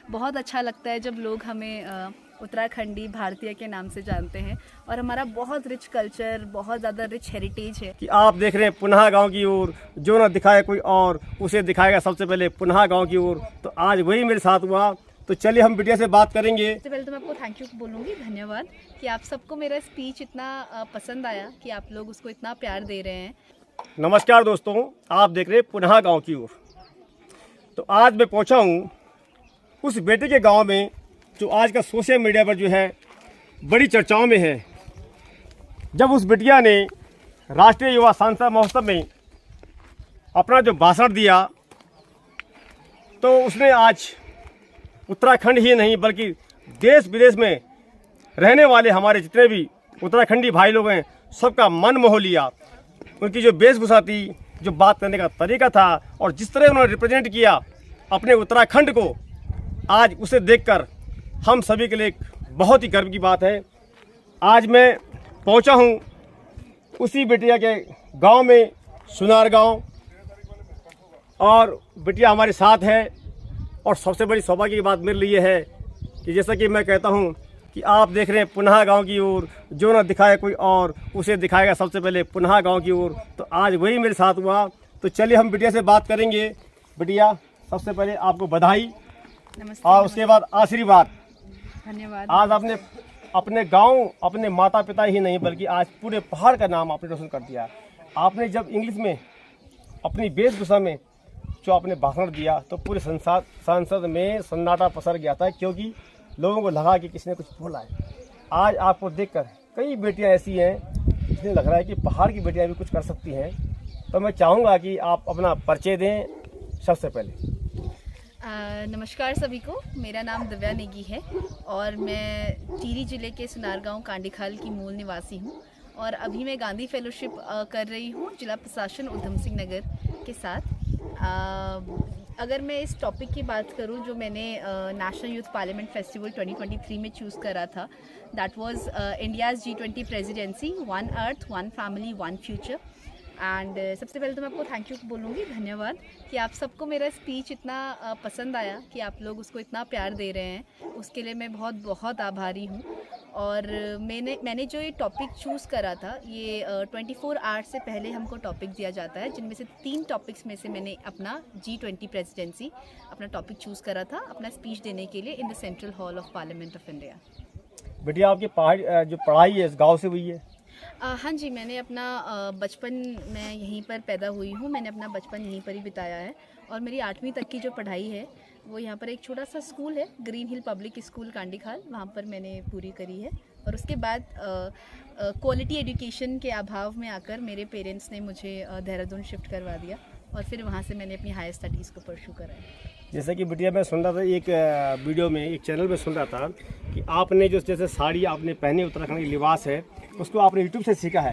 बहुत अच्छा लगता है जब लोग हमें उत्तराखंडी भारतीय के नाम से जानते हैं और हमारा बहुत रिच कल्चर, बहुत ज़्यादा रिच हेरिटेज है। कि आप देख रहे हैं पुनः गांव की ओर, जो न दिखाए कोई और उसे दिखाएगा सबसे पहले पुनः गांव की ओर। तो आज वही मेरे साथ हुआ, तो चलिए हम बिटिया से बात करेंगे। सबसे पहले तो मैं आपको थैंक यू बोलूँगी, धन्यवाद कि आप सबको मेरा स्पीच इतना पसंद आया, कि आप लोग उसको इतना प्यार दे रहे हैं। नमस्कार दोस्तों, आप देख रहे हैं पुनः गांव की ओर। तो आज मैं पहुंचा हूं उस बेटे के गांव में जो आज का सोशल मीडिया पर जो है बड़ी चर्चाओं में है। जब उस बिटिया ने राष्ट्रीय युवा सांसद महोत्सव में अपना जो भाषण दिया, तो उसने आज उत्तराखंड ही नहीं बल्कि देश विदेश में रहने वाले हमारे जितने भी उत्तराखंडी भाई लोग हैं, सबका मन मोह लिया। उनकी जो वेशभूषा थी, जो बात करने का तरीका था और जिस तरह उन्होंने रिप्रेजेंट किया अपने उत्तराखंड को, आज उसे देखकर हम सभी के लिए एक बहुत ही गर्व की बात है। आज मैं पहुंचा हूं उसी बिटिया के गांव में, सुनार गांव, और बिटिया हमारे साथ है। और सबसे बड़ी सौभाग्य की बात मेरे लिए है कि जैसा कि मैं कहता हूं कि आप देख रहे हैं पुनः गांव की ओर, जो न दिखाए कोई और उसे दिखाएगा सबसे पहले पुनः गांव की ओर। तो आज वही मेरे साथ हुआ, तो चलिए हम बिटिया से बात करेंगे। बिटिया, सबसे पहले आपको बधाई नमस्ते। और उसके बाद आशीर्वाद। धन्यवाद। आज आपने अपने गांव, अपने माता पिता ही नहीं बल्कि आज पूरे पहाड़ का नाम आपने रोशन कर दिया। आपने जब इंग्लिश में अपनी वेशभूषा में जो आपने भाषण दिया, तो पूरे संसद में सन्नाटा पसर गया था, क्योंकि लोगों को लगा कि किसी ने कुछ बोला है। आज आपको देखकर कई बेटियां ऐसी हैं जिन्हें लग रहा है कि पहाड़ की बेटियां भी कुछ कर सकती हैं। तो मैं चाहूँगा कि आप अपना परिचय दें सबसे पहले। नमस्कार सभी को, मेरा नाम दिव्या नेगी है और मैं टिहरी जिले के सुनार गांव कांडीखाल की मूल निवासी हूं। और अभी मैं गांधी फेलोशिप कर रही हूं जिला प्रशासन उधम सिंह नगर के साथ। अगर मैं इस टॉपिक की बात करूं जो मैंने नेशनल यूथ पार्लियामेंट फेस्टिवल 2023 में चूज़ करा था, that was India's G20 presidency, one earth one family one future. And सबसे पहले तो मैं आपको थैंक यू बोलूँगी, धन्यवाद कि आप सबको मेरा स्पीच इतना पसंद आया, कि आप लोग उसको इतना प्यार दे रहे हैं। उसके लिए मैं बहुत बहुत आभारी हूँ। और मैंने जो ये टॉपिक चूज़ करा था, ये 24 आवर्स से पहले हमको टॉपिक दिया जाता है, जिनमें से 3 टॉपिक्स में से मैंने अपना G20 प्रेसिडेंसी अपना टॉपिक चूज़ करा था अपना स्पीच देने के लिए in the central hall of parliament of India. बेटिया, आपकी जो पढ़ाई है इस गाँव से हुई है? हाँ जी, मैंने अपना बचपन में यहीं पर पैदा हुई हूँ। मैंने अपना बचपन यहीं पर ही बिताया है और मेरी 8वीं तक की जो पढ़ाई है वो यहाँ पर एक छोटा सा स्कूल है, green hill public school Kandikhal, वहाँ पर मैंने पूरी करी है। और उसके बाद क्वालिटी एजुकेशन के अभाव में आकर मेरे पेरेंट्स ने मुझे देहरादून शिफ्ट करवा दिया और फिर वहाँ से मैंने अपनी हायर स्टडीज़ को परस्यू करा है। जैसे कि बिटिया, मैं सुन रहा था एक वीडियो में, एक चैनल में सुन रहा था कि आपने जो जैसे साड़ी आपने पहनी, उत्तराखंड की लिबास है, उसको आपने यूट्यूब से सीखा है,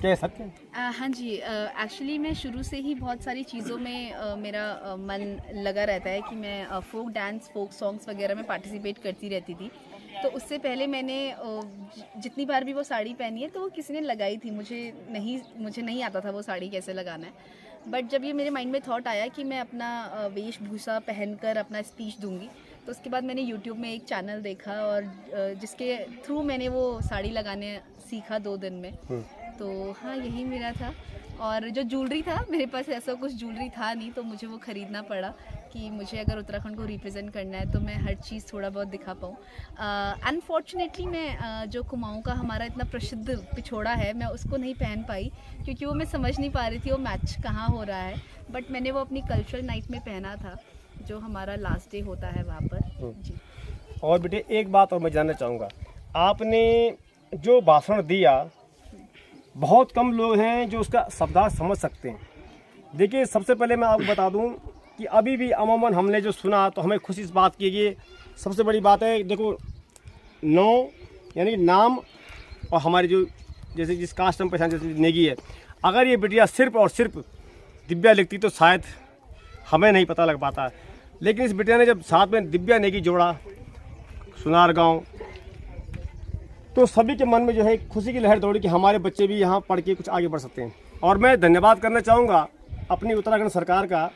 क्या ये सत्य है? हाँ जी, एक्चुअली मैं शुरू से ही बहुत सारी चीज़ों में मेरा मन लगा रहता है कि मैं फोक डांस, फोक सॉन्ग्स वगैरह में पार्टिसिपेट करती रहती थी। तो उससे पहले मैंने जितनी बार भी वो साड़ी पहनी है तो वो किसी ने लगाई थी, मुझे नहीं आता था वो साड़ी कैसे लगाना है। बट जब ये मेरे माइंड में थॉट आया कि मैं अपना वेशभूषा पहनकर अपना स्पीच दूंगी, तो उसके बाद मैंने यूट्यूब में एक चैनल देखा और जिसके थ्रू मैंने वो साड़ी लगाने सीखा 2 दिन में। तो हाँ, यही मेरा था। और जो ज्वेलरी था, मेरे पास ऐसा कुछ ज्वेलरी था नहीं, तो मुझे वो ख़रीदना पड़ा कि मुझे अगर उत्तराखंड को रिप्रेजेंट करना है तो मैं हर चीज़ थोड़ा बहुत दिखा पाऊँ। अनफॉर्चुनेटली मैं जो कुमाऊँ का हमारा इतना प्रसिद्ध पिछोड़ा है, मैं उसको नहीं पहन पाई, क्योंकि वो मैं समझ नहीं पा रही थी वो मैच कहाँ हो रहा है। बट मैंने वो अपनी कल्चरल नाइट में पहना था, जो हमारा लास्ट डे होता है वहाँ पर जी। और बेटे, एक बात और मैं जानना चाहूँगा, आपने जो भाषण दिया, बहुत कम लोग हैं जो उसका शब्दार्थ समझ सकते हैं। देखिए, सबसे पहले मैं आपको बता दूं कि अभी भी अमूमन हमने जो सुना तो हमें खुशी इस बात की है। सबसे बड़ी बात है, देखो, नो यानी नाम और हमारी जो जैसे जिस कास्ट हम पहचान, जैसे नेगी है, अगर ये बिटिया सिर्फ और सिर्फ दिव्या लिखती तो शायद हमें नहीं पता लग पाता। लेकिन इस बिटिया ने जब साथ में दिव्या नेगी जोड़ा, सुनार गाँव, तो सभी के मन में जो है खुशी की लहर दौड़ी कि हमारे बच्चे भी यहाँ पढ़ के कुछ आगे बढ़ सकते हैं। और मैं धन्यवाद करना चाहूँगा अपनी उत्तराखंड सरकार का,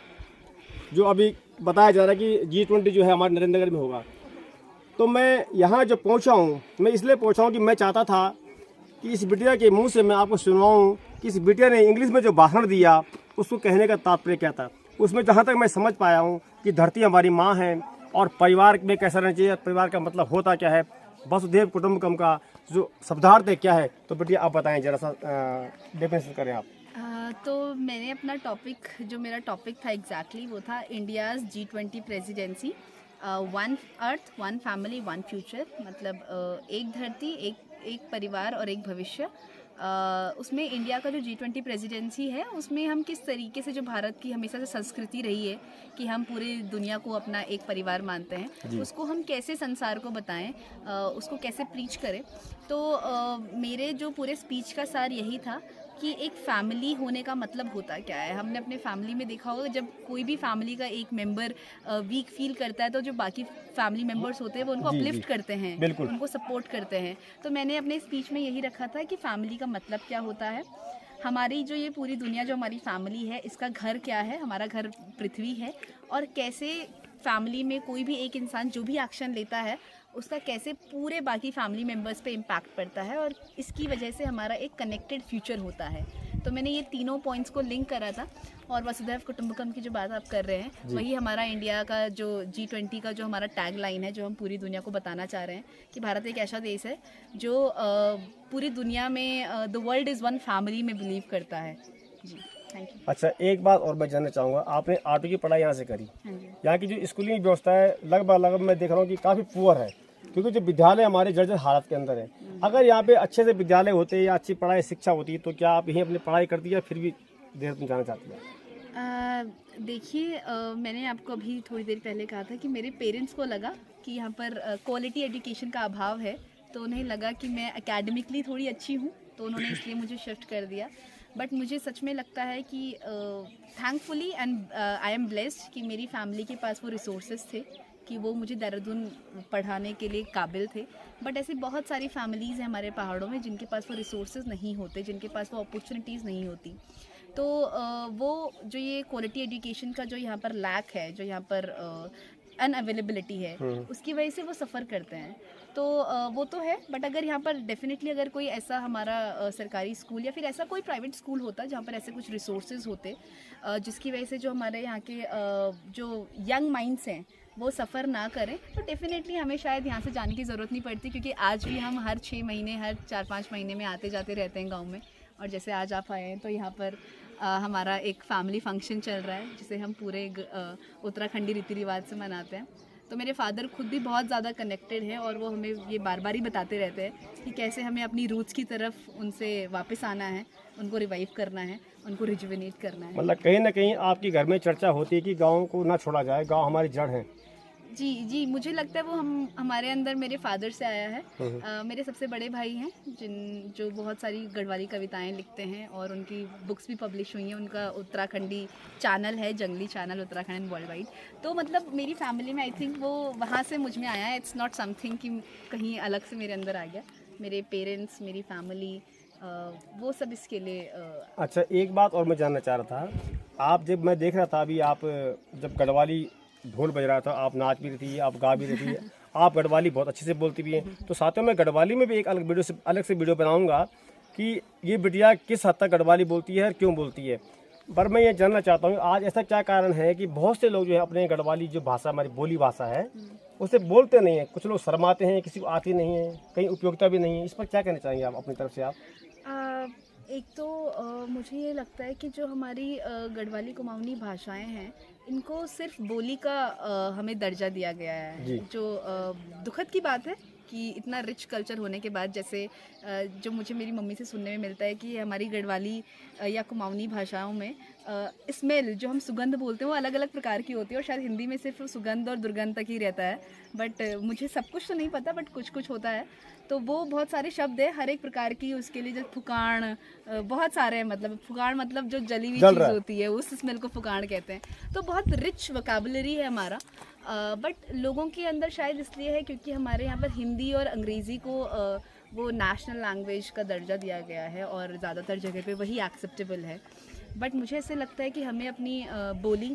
जो अभी बताया जा रहा है कि G20 जो है हमारे नरेंद्रनगर में होगा। तो मैं यहाँ जो पहुँचा हूँ, मैं इसलिए पहुँचा हूँ कि मैं चाहता था कि इस बिटिया के मुंह से मैं आपको सुनवाऊँ कि इस बिटिया ने इंग्लिश में जो भाषण दिया उसको कहने का तात्पर्य क्या था। उसमें जहाँ तक मैं समझ पाया हूँ कि धरती हमारी माँ है और परिवार में कैसा रहना चाहिए, परिवार का मतलब होता क्या है, वसुधैव कुटुंबकम का जो शब्दार्थ है क्या है। तो बिटिया आप बताएं, जरा सा डेफिनेशन करें आप। तो मैंने अपना टॉपिक, जो मेरा टॉपिक था एग्जैक्टली वो था India's G20 presidency, one earth one family one future. मतलब एक धरती, एक परिवार और एक भविष्य। उसमें इंडिया का जो G20 प्रेसिडेंसी है उसमें हम किस तरीके से, जो भारत की हमेशा से संस्कृति रही है कि हम पूरी दुनिया को अपना एक परिवार मानते हैं, उसको हम कैसे संसार को बताएं, उसको कैसे प्रीच करें। तो मेरे जो पूरे स्पीच का सार यही था कि एक फैमिली होने का मतलब होता क्या है। हमने अपने फैमिली में देखा होगा, जब कोई भी फैमिली का एक मेंबर वीक फील करता है तो जो बाकी फैमिली मेंबर्स होते हैं वो उनको अपलिफ्ट करते हैं, उनको सपोर्ट करते हैं। तो मैंने अपने स्पीच में यही रखा था कि फैमिली का मतलब क्या होता है, हमारी जो ये पूरी दुनिया जो हमारी फैमिली है इसका घर क्या है, हमारा घर पृथ्वी है, और कैसे फैमिली में कोई भी एक इंसान जो भी एक्शन लेता है उसका कैसे पूरे बाकी फैमिली मेम्बर्स पे इम्पैक्ट पड़ता है, और इसकी वजह से हमारा एक कनेक्टेड फ्यूचर होता है। तो मैंने ये तीनों पॉइंट्स को लिंक करा था। और वसुधैव कुटुंबकम की जो बात आप कर रहे हैं, वही हमारा इंडिया का जो G20 का जो हमारा टैग लाइन है, जो हम पूरी दुनिया को बताना चाह रहे हैं कि भारत एक ऐसा देश है जो पूरी दुनिया में the world is one family में बिलीव करता है। जी, थैंक यू। अच्छा, एक बात और मैं जानना चाहूँगा, आपने आर्ट की पढ़ाई यहाँ से करी। हाँ जी। यहाँ की जो स्कूलिंग व्यवस्था है लगभग मैं देख रहा हूँ कि काफ़ी पुअर है, क्योंकि जो विद्यालय हमारे जर्जर हालत के अंदर है। अगर यहाँ पे अच्छे से विद्यालय होते या अच्छी पढ़ाई शिक्षा होती तो क्या आप यहीं अपनी पढ़ाई करती या फिर भी देहरादून जाना चाहती हैं? देखिए, मैंने आपको अभी थोड़ी देर पहले कहा था कि मेरे पेरेंट्स को लगा कि यहाँ पर क्वालिटी एजुकेशन का अभाव है, तो उन्हें लगा कि मैं एकेडमिकली थोड़ी अच्छी हूँ, तो उन्होंने इसलिए मुझे शिफ्ट कर दिया। बट मुझे सच में लगता है कि thankfully and I am blessed कि मेरी फैमिली के पास वो रिसोर्सेज थे कि वो मुझे देहरादून पढ़ाने के लिए काबिल थे। बट ऐसी बहुत सारी फैमिलीज़ हैं हमारे पहाड़ों में जिनके पास वो रिसोर्सेज नहीं होते, जिनके पास वो अपॉर्चुनिटीज़ नहीं होती। तो वो जो ये क्वालिटी एजुकेशन का जो यहाँ पर लैक है, जो यहाँ पर अनअवेलेबिलिटी है, उसकी वजह से वो सफ़र करते हैं। तो वो तो है, बट अगर यहाँ पर डेफिनेटली अगर कोई ऐसा हमारा सरकारी स्कूल या फिर ऐसा कोई प्राइवेट स्कूल होता जहाँ पर ऐसे कुछ रिसोर्सेज होते जिसकी वजह से जो हमारे यहाँ के जो यंग माइंड्स हैं वो सफ़र ना करें, तो डेफिनेटली हमें शायद यहाँ से जाने की ज़रूरत नहीं पड़ती, क्योंकि आज भी हम हर 6 महीने, हर 4-5 महीने में आते जाते रहते हैं गाँव में। और जैसे आज आप आए हैं तो यहाँ पर हमारा एक फैमिली फंक्शन चल रहा है जिसे हम पूरे उत्तराखंडी रीति रिवाज से मनाते हैं। तो मेरे फादर खुद भी बहुत ज़्यादा कनेक्टेड हैं और वो हमें ये बार बार ही बताते रहते हैं कि कैसे हमें अपनी रूट्स की तरफ उनसे वापस आना है, उनको रिवाइव करना है, उनको रिजुविनेट करना है। मतलब कहीं ना कहीं आपकी घर में चर्चा होती है कि गाँव को ना छोड़ा जाए, गाँव हमारी जड़ है। जी, मुझे लगता है वो हमारे अंदर मेरे फादर से आया है। मेरे सबसे बड़े भाई हैं जो बहुत सारी गढ़वाली कविताएं लिखते हैं और उनकी बुक्स भी पब्लिश हुई हैं। उनका उत्तराखंडी चैनल है, जंगली channel Uttarakhand and world wide. तो मतलब मेरी फैमिली में आई थिंक वो वहाँ से मुझ में आया है। इट्स नॉट समथिंग कि कहीं अलग से मेरे अंदर आ गया। मेरे पेरेंट्स, मेरी फैमिली, वो सब इसके लिए अच्छा, एक बात और मैं जानना चाह रहा था, आप जब मैं देख रहा था अभी, आप जब गढ़वाली ढोल बज रहा था, आप नाच भी रही थी, आप गा भी रही थी, आप गढ़वाली बहुत अच्छे से बोलती भी हैं। तो साथ में मैं गढ़वाली में भी एक अलग से वीडियो बनाऊंगा कि ये बिटिया किस हद तक गढ़वाली बोलती है और क्यों बोलती है। पर मैं ये जानना चाहता हूँ आज ऐसा क्या कारण है कि बहुत से लोग जो है अपने गढ़वाली जो भाषा, हमारी बोली भाषा है, उसे बोलते नहीं हैं। कुछ लोग शर्माते हैं, किसी को आती नहीं है, कहीं उपयोगिता भी नहीं है। इस पर क्या कहना चाहेंगे आप अपनी तरफ से? आप एक तो मुझे ये लगता है कि जो हमारी गढ़वाली कुमाऊनी भाषाएं हैं, इनको सिर्फ बोली का हमें दर्जा दिया गया है, जो दुखद की बात है कि इतना रिच कल्चर होने के बाद, जैसे जो मुझे मेरी मम्मी से सुनने में मिलता है कि हमारी गढ़वाली या कुमाऊनी भाषाओं में स्मेल, जो हम सुगंध बोलते हैं, वो अलग अलग प्रकार की होती है और शायद हिंदी में सिर्फ सुगंध और दुर्गंध तक ही रहता है। बट मुझे सब कुछ तो नहीं पता, बट कुछ कुछ होता है। तो वो बहुत सारे शब्द है हर एक प्रकार की उसके लिए, जैसे फुकाण, बहुत सारे हैं। मतलब फुकाण मतलब जो जली हुई चीज़ होती है, उस स्मेल को फुकाण कहते हैं। तो बहुत रिच वोकैबुलरी है हमारा। बट लोगों के अंदर शायद इसलिए है क्योंकि हमारे यहाँ पर हिंदी और अंग्रेज़ी को वो नेशनल लैंग्वेज का दर्जा दिया गया है और ज़्यादातर जगह पे वही एक्सेप्टेबल है। बट मुझे ऐसे लगता है कि हमें अपनी बोली,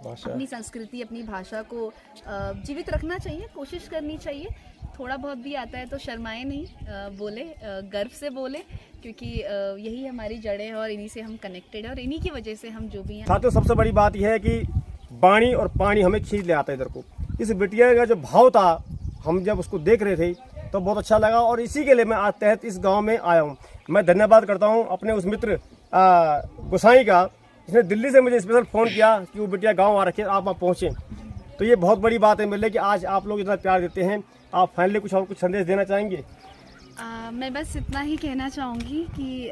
भाषा। अपनी संस्कृति, अपनी भाषा को जीवित रखना चाहिए, कोशिश करनी चाहिए। थोड़ा बहुत भी आता है तो शर्माए नहीं, बोले, गर्व से बोले, क्योंकि यही हमारी जड़ें हैं और इन्हीं से हम कनेक्टेड हैं और इन्हीं की वजह से हम जो भी हैं। साथियों, सबसे बड़ी बात यह है कि बाणी और पानी हमें खींच ले आता है इधर को। इस बिटिया का जो भाव था, हम जब उसको देख रहे थे तो बहुत अच्छा लगा और इसी के लिए मैं आज तहत इस गांव में आया हूं। मैं धन्यवाद करता हूं अपने उस मित्र गोसाई का, जिसने दिल्ली से मुझे स्पेशल फ़ोन किया कि वो बिटिया गांव आ रखे, आप वहाँ पहुँचें। तो ये बहुत बड़ी बात है मेरे लिए कि आज आप लोग इतना प्यार देते हैं। आप फाइनली कुछ संदेश देना चाहेंगे? मैं बस इतना ही कहना चाहूँगी कि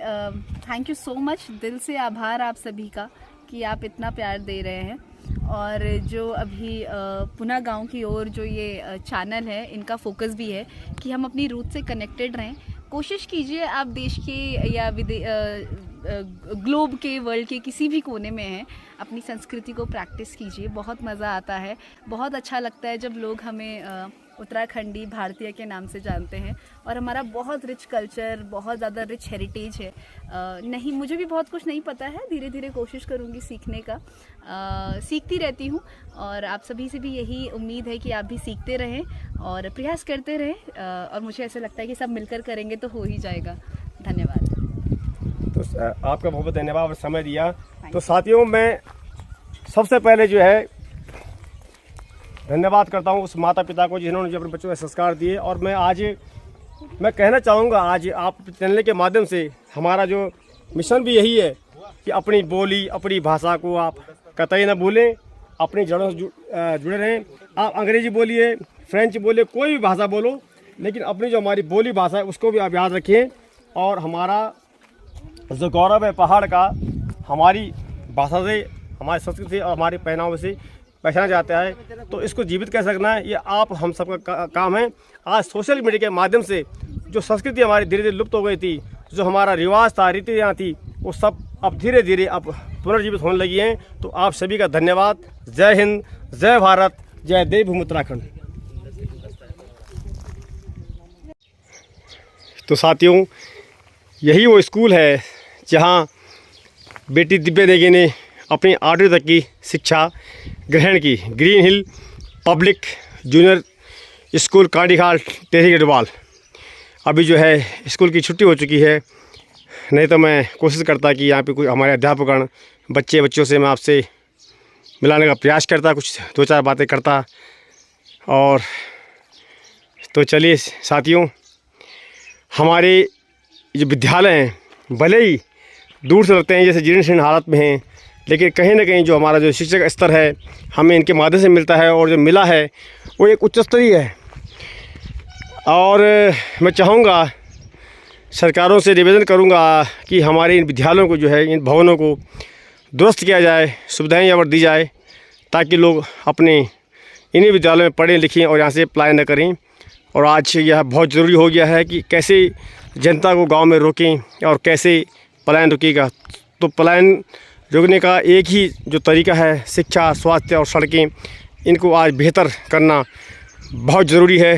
थैंक यू सो मच, दिल से आभार आप सभी का कि आप इतना प्यार दे रहे हैं। और जो अभी पुनः गांव की ओर जो ये चैनल है, इनका फोकस भी है कि हम अपनी रूट से कनेक्टेड रहें। कोशिश कीजिए, आप देश के या ग्लोब के, वर्ल्ड के किसी भी कोने में हैं, अपनी संस्कृति को प्रैक्टिस कीजिए। बहुत मज़ा आता है, बहुत अच्छा लगता है जब लोग हमें उत्तराखंडी, भारतीय के नाम से जानते हैं। और हमारा बहुत रिच कल्चर, बहुत ज़्यादा रिच हेरिटेज है। नहीं, मुझे भी बहुत कुछ नहीं पता है, धीरे धीरे कोशिश करूँगी सीखने का। सीखती रहती हूँ और आप सभी से भी यही उम्मीद है कि आप भी सीखते रहें और प्रयास करते रहें। और मुझे ऐसा लगता है कि सब मिलकर करेंगे तो हो ही जाएगा। धन्यवाद। तो आपका बहुत बहुत धन्यवाद और समय दिया। तो साथियों, मैं सबसे पहले जो है धन्यवाद करता हूँ उस माता पिता को जिन्होंने जो अपने बच्चों को संस्कार दिए। और मैं कहना चाहूँगा, आज आप चैनल के माध्यम से हमारा जो मिशन भी यही है कि अपनी बोली, अपनी भाषा को आप कतई ना भूलें, अपनी जड़ों से जुड़े रहें। आप अंग्रेजी बोलिए, फ्रेंच बोलिए, कोई भी भाषा बोलो, लेकिन अपनी जो हमारी बोली भाषा है उसको भी आप याद रखें। और हमारा जो गौरव है पहाड़ का, हमारी भाषा से, हमारी संस्कृति से और हमारे पहनावे से पहचाना जाता है। तो इसको जीवित कैसे रखना है, ये आप हम सबका काम है। आज सोशल मीडिया के माध्यम से जो संस्कृति हमारी धीरे धीरे लुप्त हो गई थी, जो हमारा रिवाज था, रीति रिवाज थी, वो सब अब धीरे धीरे अब पुनर्जीवित होने लगी हैं। तो आप सभी का धन्यवाद। जय हिंद, जय भारत, जय देवभूमि उत्तराखंड। तो साथियों, यही वो स्कूल है जहाँ बेटी दिव्या नेगी ने अपनी 8वीं तक की शिक्षा ग्रहण की। Green hill public junior school, Kandikhal, Tehri Garhwal. अभी जो है स्कूल की छुट्टी हो चुकी है, नहीं तो मैं कोशिश करता कि यहाँ पे कोई हमारे अध्यापकगण, बच्चों से मैं आपसे मिलाने का प्रयास करता, कुछ 2-4 बातें करता। और तो चलिए साथियों, हमारे जो विद्यालय हैं भले ही दूर से लगते हैं, जैसे जीर्ण शीर्ण हालत में हैं, लेकिन कहीं ना कहीं जो हमारा जो शिक्षक स्तर है हमें इनके माध्यम से मिलता है और जो मिला है वो एक उच्च स्तरीय है। और मैं चाहूँगा, सरकारों से निवेदन करूँगा कि हमारे इन विद्यालयों को जो है, इन भवनों को दुरुस्त किया जाए, सुविधाएं यहाँ पर दी जाए, ताकि लोग अपने इन्हीं विद्यालयों में पढ़ें लिखें और यहाँ से पलायन न करें। और आज यह बहुत ज़रूरी हो गया है कि कैसे जनता को गांव में रोकें और कैसे पलायन रुकेगा। तो पलायन रोकने का एक ही जो तरीका है, शिक्षा, स्वास्थ्य और सड़कें, इनको आज बेहतर करना बहुत ज़रूरी है।